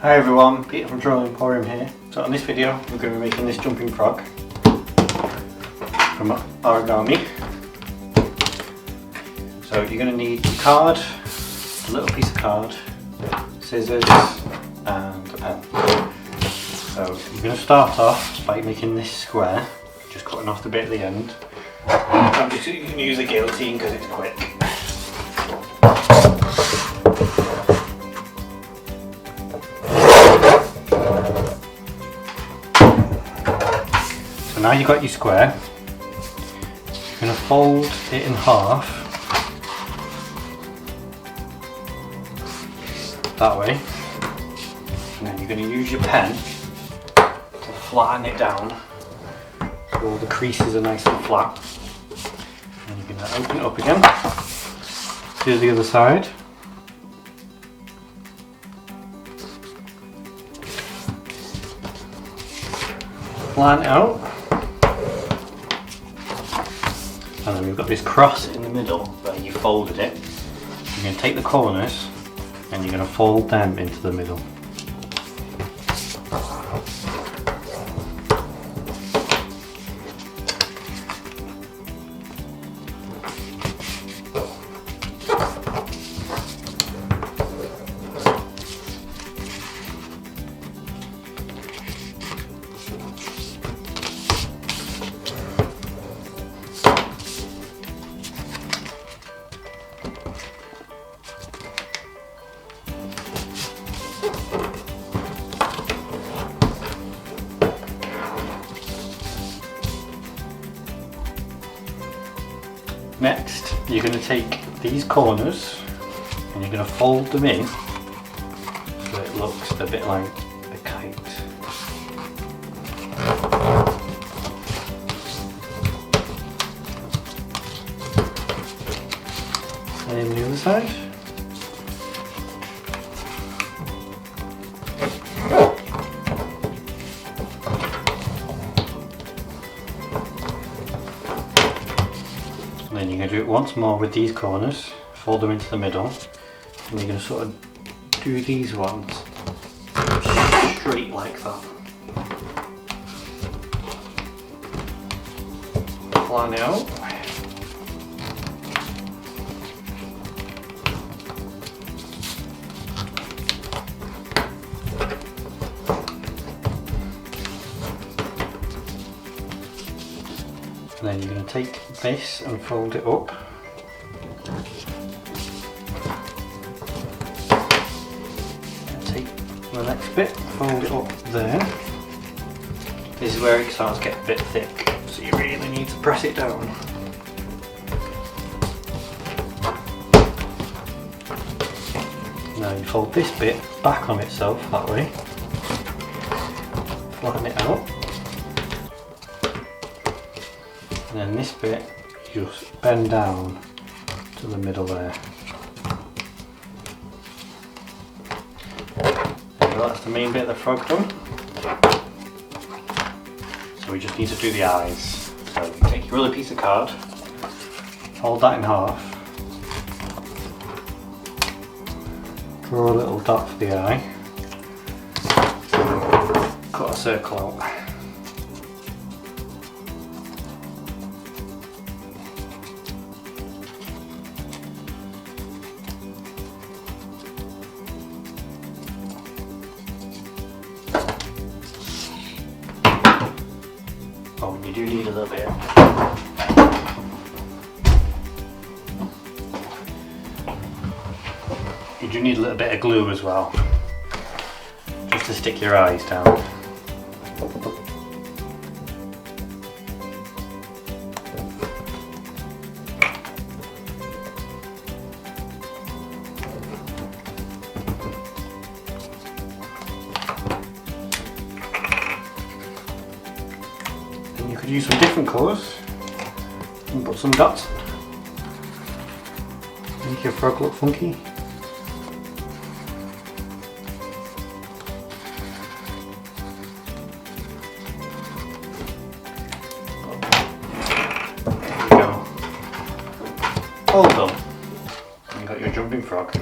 Hi everyone, Peter from Drawing Emporium here. So on this video we're going to be making this jumping frog from origami. So you're going to need a card, a little piece of card, scissors and a pen. So you're going to start off by making this square, just cutting off the bit at the end. Obviously you can use a guillotine because it's quick. So now you've got your square, you're going to fold it in half, that way, and then you're going to use your pen to flatten it down so all the creases are nice and flat. And you're going to open it up again, do the other side. Flatten it out. And then we've got this cross in the middle where you folded it. You're going to take the corners and you're going to fold them into the middle. Next, you're going to take these corners and you're going to fold them in so it looks a bit like a kite. And the other side. And then you're going to do it once more with these corners, fold them into the middle, and you're going to sort of do these ones straight like that. Flatten it out. And then you're going to take this and fold it up. And take the next bit, fold it up there. This is where it starts to get a bit thick, so you really need to press it down. Now you fold this bit back on itself that way. Flatten it out. And then this bit, you just bend down to the middle there. And that's the main bit of the frog done. So we just need to do the eyes. So you take your other piece of card, fold that in half, draw a little dot for the eye, cut a circle out. Oh, you do need a little bit. You do need a little bit of glue as well, just to stick your eyes down. You could use some different colours and put some dots on. Make your frog look funky. There you go. All done. You got your jumping frog.